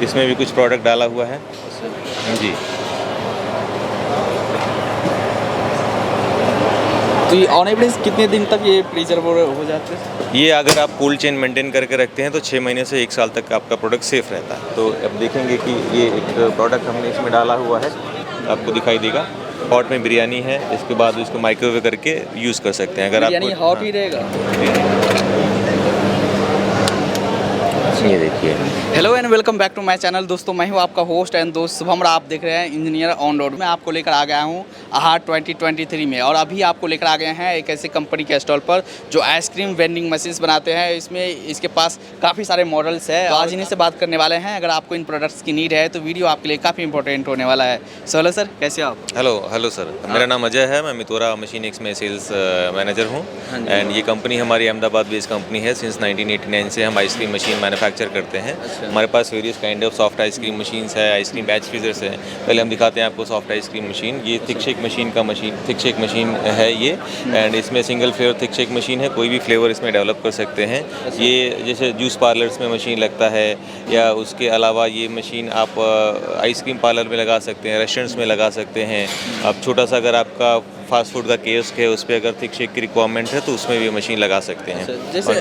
इसमें भी कुछ प्रोडक्ट डाला हुआ है जी। तो ये ऑन एवरेज कितने दिन तक ये प्रिजर्व हो जाते हैं? ये अगर आप कोल्ड चेन मेंटेन करके रखते हैं तो 6 महीने से 1 साल तक आपका प्रोडक्ट सेफ़ रहता है। तो अब देखेंगे कि ये एक प्रोडक्ट हमने इसमें डाला हुआ है, आपको दिखाई देगा। पॉट में बिरयानी है, इसके बाद इसको माइक्रोवेव करके यूज़ कर सकते हैं। अगर आपको बिरयानी हॉट ही रहेगा। ये देखिए। Hello and welcome back to my channel. दोस्तों मैं हूं आपका होस्ट एंड दोस्त शुभम। आप देख रहे हैं इंजीनियर ऑन रोड। मैं आपको लेकर आ गया हूं आहार 2023 में, और अभी आपको लेकर आ गए हैं एक ऐसे कंपनी के स्टॉल पर जो आइसक्रीम वेंडिंग मशीन्स बनाते हैं। इसके पास काफ़ी सारे मॉडल्स हैं। तो आज इन्हीं से बात करने वाले हैं। अगर आपको इन प्रोडक्ट्स की नीड है तो वीडियो आपके लिए काफ़ी इंपॉर्टेंट होने वाला है। सो हेलो सर, कैसे आप? हेलो सर, मेरा नाम अजय है। मैं मितोरा मशीनिक्स में सेल्स मैनेजर हूँ। एंड ये कंपनी हमारी अहमदाबाद बेस्ड कंपनी है। सिंस 1989 से हम आइसक्रीम मशीन मैन्युफैक्चर करते हैं। हमारे पास various kind of soft ice cream machines है, आइसक्रीम बैच फ्रीजर्स हैं। पहले हम दिखाते हैं आपको सॉफ्ट आइसक्रीम मशीन। ये थिक शेक मशीन है ये। एंड इसमें single flavour thick shake machine है, कोई भी फ्लेवर इसमें डेवलप कर सकते हैं। ये जैसे जूस पार्लर्स में मशीन लगता है, या उसके अलावा ये मशीन आप आइसक्रीम पार्लर में लगा सकते हैं, रेस्टोरेंट्स में लगा सकते हैं। अब छोटा सा अगर आपका फास्ट फूड का कियोस्क है, उस पर अगर थिक शेक की रिक्वायरमेंट है तो उसमें भी मशीन लगा सकते हैं। जैसे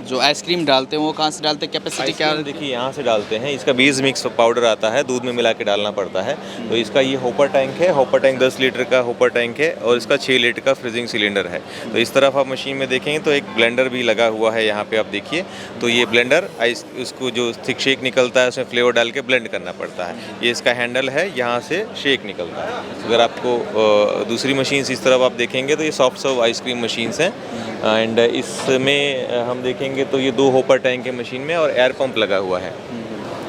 जो आइसक्रीम डालते हैं वो कहाँ से डालते हैं? कैपेसिटी क्या? देखिए यहाँ से डालते हैं। इसका बीज मिक्स पाउडर आता है, दूध में मिला के डालना पड़ता है। तो इसका ये होपर टैंक है। होपर टैंक 10 लीटर का होपर टैंक है, और इसका 6 लीटर का फ्रीजिंग सिलेंडर है। तो इस तरफ आप मशीन में देखेंगे तो एक ब्लेंडर भी लगा हुआ है यहाँ पे, आप देखिए। तो ये ब्लेंडर उसको जो थिक शेक निकलता है उसमें फ्लेवर डाल के ब्लेंड करना पड़ता है। ये इसका हैंडल है, यहाँ से शेक निकलता है। अगर आपको दूसरी मशीन इस तरफ आप देखेंगे तो ये सॉफ्ट सर्व आइसक्रीम मशीन्स हैं। एंड इसमें हम देखेंगे तो ये 2 होपर टैंक है मशीन में, और एयर पंप लगा हुआ है,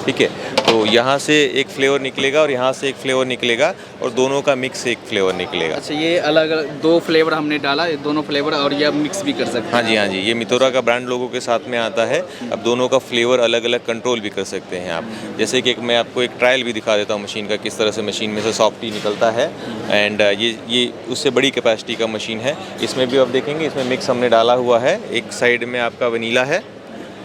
ठीक है। तो यहाँ से एक फ्लेवर निकलेगा और यहाँ से एक फ्लेवर निकलेगा, और दोनों का मिक्स एक फ्लेवर निकलेगा। अच्छा, ये अलग अलग 2 फ्लेवर हमने डाला, ये दोनों फ्लेवर, और ये मिक्स भी कर सकते हैं? हाँ जी, ये मितोरा का ब्रांड लोगों के साथ में आता है। अब दोनों का फ्लेवर अलग अलग कंट्रोल भी कर सकते हैं आप। जैसे कि मैं आपको एक ट्रायल भी दिखा देता हूँ मशीन का, किस तरह से मशीन में से सॉफ्ट टी निकलता है। एंड ये उससे बड़ी कैपेसिटी का मशीन है। इसमें भी आप देखेंगे, इसमें मिक्स हमने डाला हुआ है। एक साइड में आपका वनीला है,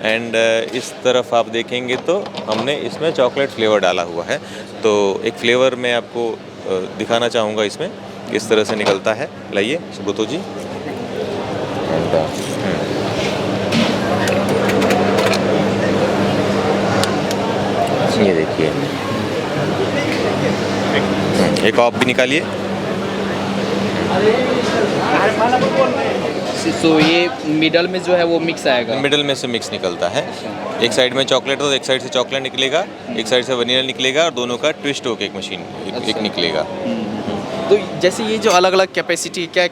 एंड इस तरफ आप देखेंगे तो हमने इसमें चॉकलेट फ्लेवर डाला हुआ है। तो एक फ्लेवर मैं आपको दिखाना चाहूँगा इसमें किस तरह से निकलता है। लाइए सुब्रतो जी। ये देखिए, एक ऑफ भी निकालिए। तो ये मिडल में जो है वो मिक्स आएगा? मिडल में से मिक्स निकलता है। एक साइड में चॉकलेट हो, एक साइड से चॉकलेट निकलेगा, एक साइड से वनीला निकलेगा, और दोनों का ट्विस्ट होकर एक मशीन एक निकलेगा। तो जैसे ये जो अलग अलग कैपेसिटी क्या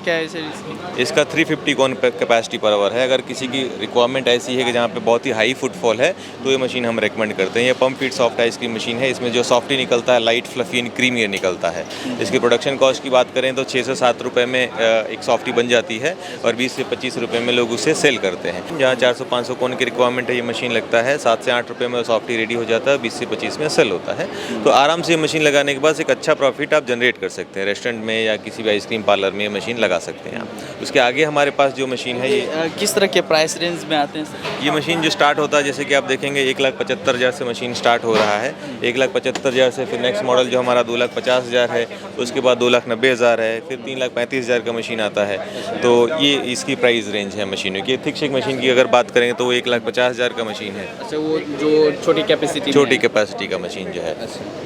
है सर इसकी? इसका 350 कौन कैपेसिटी पर आवर है। अगर किसी की रिक्वायरमेंट ऐसी है कि जहाँ पे बहुत ही हाई फुटफॉल है तो ये मशीन हम रेकमेंड करते हैं। ये pump feed soft ice cream machine है। इसमें जो सॉफ्टी निकलता है लाइट फ्लफी एंड क्रीमी निकलता है। इसकी प्रोडक्शन कॉस्ट की बात करें तो 6 से 7 रुपये में एक सॉफ्टी बन जाती है, और 20 से 25 रुपये में लोग उसे सेल करते हैं। जहाँ 400-500 कौन की रिक्वायरमेंट है, ये मशीन लगता है 7 से 8 रुपये में सॉफ्टी रेडी हो जाता है, 20 से 25 में सेल होता है। तो आराम से ये मशीन लगाने के बाद एक अच्छा प्रॉफिट आप जनरेट कर सकते हैं। रेस्टोरेंट में या किसी भी आइसक्रीम पार्लर में ये मशीन लगा सकते हैं आप। उसके आगे हमारे पास जो मशीन है, ये किस तरह के प्राइस रेंज में आते हैं सर? ये मशीन जो स्टार्ट होता है, जैसे कि आप देखेंगे 1,75,000 से मशीन स्टार्ट हो रहा है। 1,75,000 से फिर नेक्स्ट मॉडल जो हमारा 2,50,000 है, उसके बाद 2,90,000 है, फिर 3,35,000 का मशीन आता है। तो ये इसकी प्राइस रेंज है मशीनों की। थिक शेक मशीन की अगर बात करें तो वो 1,50,000 का मशीन है। अच्छा, वो जो छोटी कैपेसिटी का मशीन जो है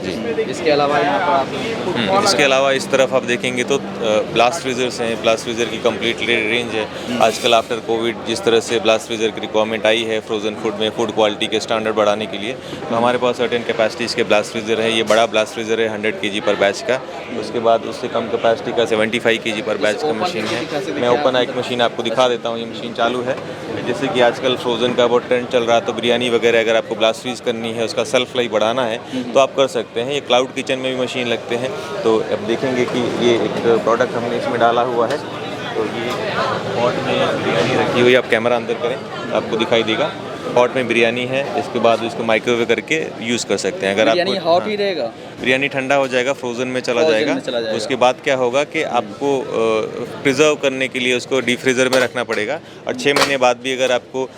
जी। इसके अलावा यहाँ पर इसके अलावा इस तरफ आप देखेंगे तो ब्लास्ट फ्रीजर्स हैं। ब्लास्ट फ्रीजर की कंप्लीट रेंज है। आजकल आफ्टर कोविड जिस तरह से ब्लास्ट फ्रीजर की रिक्वायरमेंट आई है फ्रोजन फूड में, फूड क्वालिटी के स्टैंडर्ड बढ़ाने के लिए, तो हमारे पास सर्टेन कैपेसिटीज़ के ब्लास्ट फ्रीजर है। ये बड़ा ब्लास्ट फ्रीजर है 100 kg पर बैच का। उसके बाद उससे कम कैपेसिटी का 75 kg पर बैच का मशीन है। मैं ओपन आइक मशीन आपको दिखा देता हूँ। ये मशीन चालू है। जैसे कि आजकल फ्रोज़न का बहुत ट्रेंड चल रहा है, तो बिरयानी वगैरह अगर आपको ब्लास्ट फ्रीज करनी है, उसका सेल्फ लाइफ बढ़ाना है तो आप कर सकते हैं। ये क्लाउड किचन में भी मशीन लगते हैं। तो अब देखेंगे कि ये एक प्रोडक्ट हमने इसमें डाला हुआ है। तो ये पॉट में बिरयानी रखी हुई है। आप कैमरा अंदर करें, आपको दिखाई देगा। पॉट में बिरयानी है, इसके बाद उसको माइक्रोवेव करके यूज़ कर सकते हैं। अगर बिरयानी आपको हॉट ही रहेगा? बिरयानी ठंडा हो जाएगा, फ्रोज़न में चला फ्रोजन जाएगा। में चला जाएगा। उसके बाद क्या होगा कि आपको प्रिजर्व करने के लिए उसको डीप फ्रीज़र में रखना पड़ेगा, और 6 महीने बाद भी अगर आपको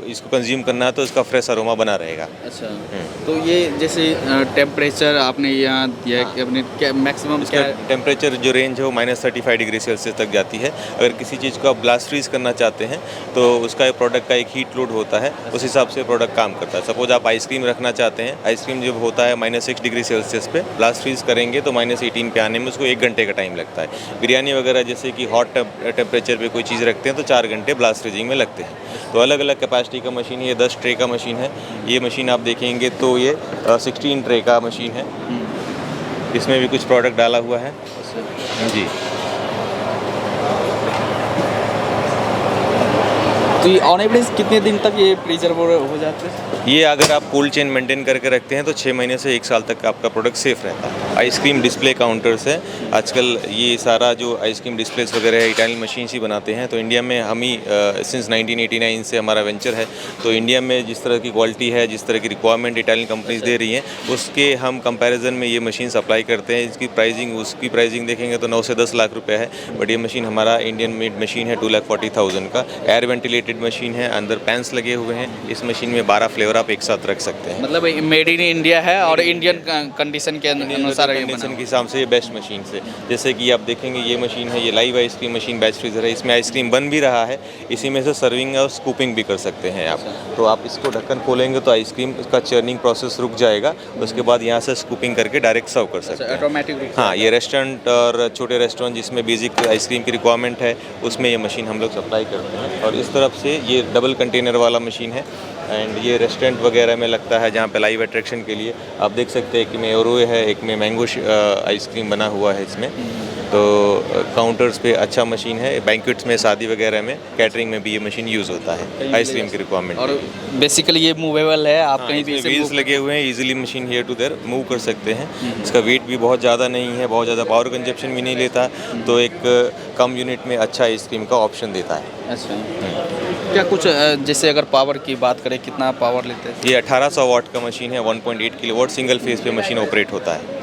इसको कंज्यूम करना है तो इसका फ्रेश अरोमा बना रहेगा। अच्छा, तो ये जैसे टेम्परेचर आपने यहाँ दिया है कि अपने क्या मैक्सिमम क्या है? टेम्परेचर जो रेंज है वो -35 डिग्री सेल्सियस तक जाती है। अगर किसी चीज़ को आप ब्लास्ट फ्रीज करना चाहते हैं तो उसका प्रोडक्ट का एक हीट लोड होता है, उस हिसाब से प्रोडक्ट काम करता है। सपोज आप आइसक्रीम रखना चाहते हैं, आइसक्रीम जब होता है -6 डिग्री सेल्सियस पे, ब्लास्ट फ्रीज करेंगे तो -18 पे आने में उसको 1 घंटे का टाइम लगता है। बिरयानी वगैरह जैसे कि हॉट टेम्परेचर पे कोई चीज़ रखते हैं तो 4 घंटे ब्लास्ट फ्रीजिंग में लगते हैं। तो अलग अलग कैपेसिटी का मशीन है, ये 10 ट्रे का मशीन है। ये मशीन आप देखेंगे तो ये 16 ट्रे का मशीन है, इसमें भी कुछ प्रोडक्ट डाला हुआ है जी। तो ये ऑन एवरेज कितने दिन तक ये प्रिजर्व हो जाते हैं? ये अगर आप कोल्ड चेन मेंटेन करके रखते हैं तो 6 महीने से 1 साल तक आपका प्रोडक्ट सेफ रहता है। आइसक्रीम डिस्प्ले काउंटर्स है, आजकल ये सारा जो आइसक्रीम डिस्प्लेस वगैरह है इटालियन मशीन ही बनाते हैं। तो इंडिया में हम ही सिंस 1989 से हमारा वेंचर है। तो इंडिया में जिस तरह की क्वालिटी है, जिस तरह की रिक्वायरमेंट इटालियन कंपनीज दे रही हैं, उसके हम कंपैरिजन में ये मशीन सप्लाई करते हैं। इसकी प्राइसिंग, उसकी प्राइसिंग देखेंगे तो 9 से 10 लाख रुपए है, बट ये मशीन हमारा इंडियन मेड मशीन है 2,40,000 का। एयर वेंटिलेटेड मशीन है, अंदर पैंस लगे हुए हैं। इस मशीन में 12 फ्लेवर आप एक साथ रख सकते हैं। मतलब मेड इन इंडिया है और इंडियन कंडीशन के अनुसार ये बना कंडीशन के हिसाब से ये बेस्ट मशीन से, जैसे कि आप देखेंगे ये मशीन है, ये live ice cream machine batch freezer है। इसमें आइसक्रीम बन भी रहा है, इसी में से सर्विंग और स्कूपिंग भी कर सकते हैं आप। तो आप इसको ढक्कन खोलेंगे तो आइसक्रीम का चर्निंग प्रोसेस रुक जाएगा, उसके बाद यहाँ से स्कूपिंग करके डायरेक्ट सर्व कर सकते हैं। ऑटोमेटिक? हाँ, ये रेस्टोरेंट और छोटे रेस्टोरेंट जिसमें बेसिक आइसक्रीम की रिक्वायरमेंट है उसमें ये मशीन हम लोग सप्लाई करते हैं। और इस तरफ से ये डबल कंटेनर वाला मशीन है, एंड ये रेस्टोरेंट वगैरह में लगता है जहाँ पे लाइव अट्रैक्शन के लिए। आप देख सकते हैं कि में ओरोए है, एक में मैंगो आइसक्रीम बना हुआ है इसमें। तो काउंटर्स पे अच्छा मशीन है। बैंक्वेट्स में, शादी वगैरह में, कैटरिंग में भी ये मशीन यूज़ होता है आइसक्रीम की रिक्वायरमेंट। और बेसिकली ये मूवेबल है, आप कहीं भी व्हील्स लगे हुए हैं, easily machine here to there move कर सकते हैं। इसका वेट भी बहुत ज़्यादा नहीं है, बहुत ज़्यादा पावर कंजप्शन भी नहीं लेता, तो एक कम यूनिट में अच्छा आइसक्रीम का ऑप्शन देता है। अच्छा, क्या कुछ जैसे अगर पावर की बात करें, कितना पावर लेते हैं? ये 1800 वाट का मशीन है, 1.8 किलोवाट सिंगल फेज पे मशीन ऑपरेट होता है।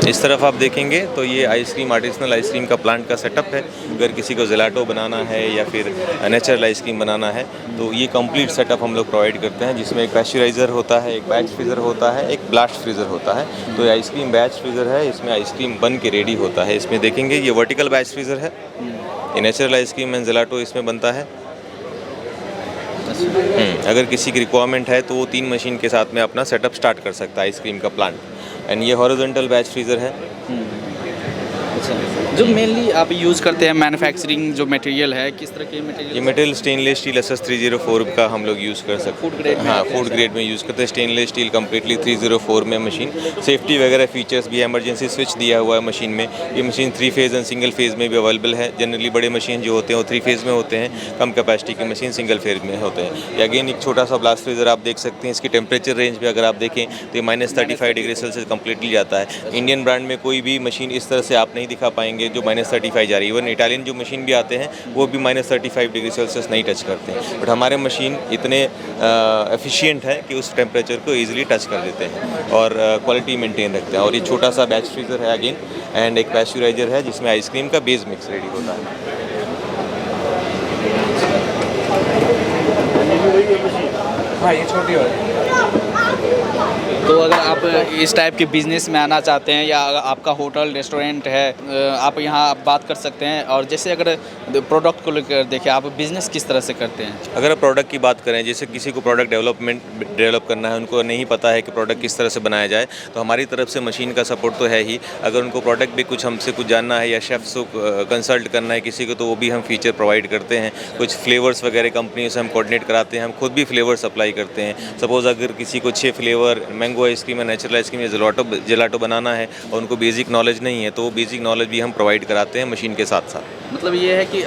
इस तरफ आप देखेंगे तो ये आइसक्रीम, आर्टिसनल आइसक्रीम का प्लांट का सेटअप है। अगर किसी को जेलाटो बनाना है या फिर नेचुरल आइसक्रीम बनाना है तो ये कंप्लीट सेटअप हम लोग प्रोवाइड करते हैं, जिसमें एक पैस्चराइज़र होता है, एक बैच फ्रीज़र होता है, एक ब्लास्ट फ्रीज़र होता है। तो ये आइसक्रीम बैच फ्रीज़र है, इसमें आइसक्रीम बन के रेडी होता है। इसमें देखेंगे ये वर्टिकल बैच फ्रीज़र है, ये नेचुरल आइसक्रीम एंड जेलाटो इसमें बनता है। अगर किसी की रिक्वायरमेंट है तो वो 3 मशीन के साथ में अपना सेटअप स्टार्ट कर सकता है आइसक्रीम का प्लांट। एंड ये हॉरिजॉन्टल बैच फ्रीज़र है। अच्छा, जो मेनली आप यूज़ करते हैं मैन्युफैक्चरिंग जो मटेरियल है, किस तरह के मटेरियल? ये मटेरियल स्टेनलेस स्टील SS304 का हम लोग यूज़ कर सकते हैं। फूड ग्रेड में? हाँ, फूड ग्रेड में यूज़ करते हैं स्टेनलेस स्टील कम्प्लीटली 304 में मशीन। सेफ्टी वगैरह फीचर्स भी, इमरजेंसी स्विच दिया हुआ है मशीन में। ये machine 3 phase and single phase में भी अवेलेबल है। जनरली बड़े मशीन जो होते हैं वो 3 फेज़ में होते हैं, कम कैपेसिटी की मशीन सिंगल फेज़ में होते हैं। ये अगेन एक छोटा सा ब्लास्ट फ्रीज़र आप देख सकते हैं। इसकी टेम्परेचर रेंज भी अगर आप देखें तो ये -35 डिग्री सेल्सियस कम्प्लीटली जाता है। इंडियन ब्रांड में कोई भी मशीन इस तरह से आप नहीं दिखा पाएंगे जो -35 जा रही है। इवन इटालियन जो मशीन भी आते हैं वो भी -35 डिग्री सेल्सियस नहीं टच करते हैं, बट हमारे मशीन इतने एफिशिएंट है कि उस टेम्परेचर को ईजिली टच कर देते हैं और क्वालिटी मेंटेन रखते हैं। और ये छोटा सा बैच फ्रीज़र है अगेन, एंड एक पैस्चराइजर है जिसमें आइसक्रीम का बेस मिक्स रेडी होता है। हाँ, ये छोटी वाली। तो अगर आप इस टाइप के बिजनेस में आना चाहते हैं या अगर आपका होटल रेस्टोरेंट है, आप यहाँ आप बात कर सकते हैं। और जैसे अगर प्रोडक्ट को लेकर देखें, आप बिज़नेस किस तरह से करते हैं? अगर आप प्रोडक्ट की बात करें, जैसे किसी को प्रोडक्ट डेवलप करना है, उनको नहीं पता है कि प्रोडक्ट किस तरह से बनाया जाए, तो हमारी तरफ से मशीन का सपोर्ट तो है ही। अगर उनको प्रोडक्ट भी कुछ हमसे कुछ जानना है या शेफ्स को कंसल्ट करना है किसी को, तो वो भी हम फीचर प्रोवाइड करते हैं। कुछ फ्लेवर्स वगैरह कंपनी से हम कोऑर्डिनेट कराते हैं, हम खुद भी फ्लेवर सप्लाई करते हैं। सपोज़ अगर किसी को 6 फ्लेवर मैंगो आइसक्रीम या नेचुरल आइसक्रीम या जेलाटो बनाना है और उनको बेसिक नॉलेज नहीं है, तो वो बेसिक नॉलेज भी हम प्रोवाइड कराते हैं मशीन के साथ साथ। मतलब ये है कि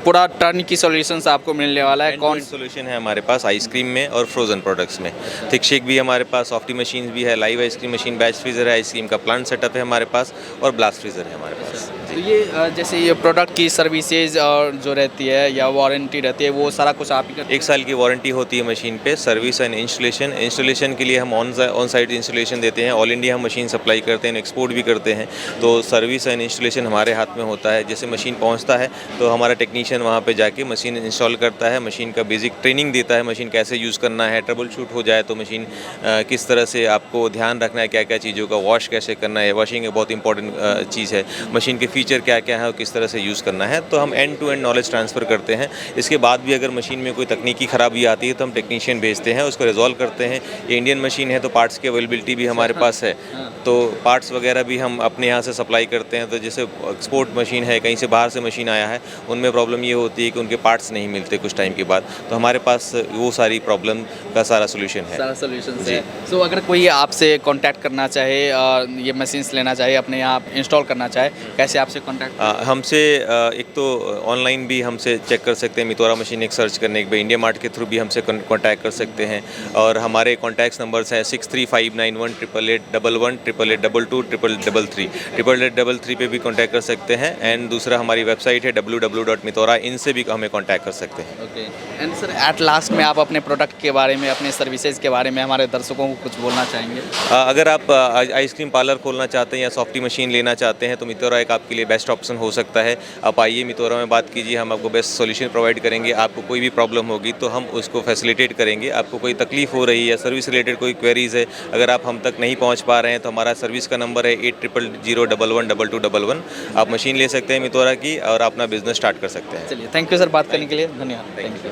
पूरा टर्न की सॉल्यूशंस आपको मिलने वाला है। कौन सोल्यूशन है हमारे पास आइसक्रीम में और फ्रोजन प्रोडक्ट्स में। थिक शेक भी हमारे पास, सॉफ्टी मशीन भी है, live ice cream machine, batch freezer है, आइसक्रीम का प्लांट सेटअप है हमारे पास, और ब्लास्ट फ्रीज़र है हमारे पास। जी। तो ये जैसे ये प्रोडक्ट की सर्विसेज और जो रहती है या वारंटी रहती है वो सारा कुछ आप ही करते 1 साल की वारंटी होती है मशीन पे। सर्विस एंड इंस्टॉलेशन के लिए हम ऑन साइट इंस्टॉलेशन देते हैं। ऑल इंडिया हम मशीन सप्लाई करते हैं, एक्सपोर्ट भी करते हैं। तो सर्विस एंड इंस्टॉलेशन हमारे हाथ में होता है। जैसे मशीन पहुंचता है तो हमारा टेक्नीशियन वहां पे जाके मशीन इंस्टॉल करता है, मशीन का बेसिक ट्रेनिंग देता है, मशीन कैसे यूज़ करना है, ट्रबल शूट हो जाए तो मशीन किस तरह से आपको ध्यान रखना है, क्या क्या चीज़ों का, वॉश कैसे करना है। वॉशिंग एक बहुत इंपॉर्टेंट चीज़ है। मशीन के फीचर क्या क्या है और किस तरह से यूज़ करना है। तो हम end to end knowledge transfer करते हैं। इसके बाद भी अगर मशीन में कोई तकनीकी खराबी आती है तो हम टेक्नीशियन भेजते हैं, उसको रिजॉल्व करते हैं। ये इंडियन मशीन है तो पार्ट्स की अवेलेबिलिटी भी हमारे पास है, तो पार्ट्स वगैरह भी हम अपने यहाँ से सप्लाई करते हैं। तो जैसे एक्सपोर्ट मशीन है, कहीं से बाहर से मशीन आया है, उनमें प्रॉब्लम ये होती है कि उनके पार्ट्स नहीं मिलते कुछ टाइम के बाद, तो हमारे पास वो सारी प्रॉब्लम का सारा सोल्यूशन है। सारा सोल्यूशन है। सो अगर कोई आपसे कांटेक्ट करना चाहे, ये मशीन्स लेना चाहे, अपने यहाँ इंस्टॉल करना चाहे, कैसे आपसे कांटेक्ट? हमसे एक तो ऑनलाइन भी हमसे चेक कर सकते हैं, मितौरा मशीन एक सर्च करने के बाद इंडिया मार्ट के थ्रू भी हमसे कांटेक्ट कर सकते हैं। और हमारे कॉन्टैक्ट नंबर्स हैं 63591 888 11 888 22 888 888 पे भी कांटेक्ट कर सकते हैं। एंड दूसरा हमारी वेबसाइट है www.mithora, इनसे भी हमें कांटेक्ट कर सकते हैं। Okay. And sir at last में आप अपने प्रोडक्ट के बारे में, अपने सर्विसेज के बारे में हमारे दर्शकों को कुछ बोलना चाहेंगे? अगर आप आइसक्रीम पार्लर खोलना चाहते हैं या सॉफ्टी मशीन लेना चाहते हैं तो मितौरा एक आपके लिए बेस्ट ऑप्शन हो सकता है। आप आइए मितौरा में बात कीजिए, हम आपको बेस्ट सॉल्यूशन प्रोवाइड करेंगे। आपको कोई भी प्रॉब्लम होगी तो हम उसको फैसिलिटेट करेंगे। आपको कोई तकलीफ हो रही है, सर्विस रिलेटेड कोई क्वेरीज है, अगर आप हम तक नहीं पहुंच पा रहे हैं तो हमारा सर्विस का नंबर है 8000112211। आप मशीन ले सकते हैं मितौरा की और अपना बिजनेस स्टार्ट कर सकते हैं। चलिए, थैंक यू सर, बात करने के लिए धन्यवाद। Thank you.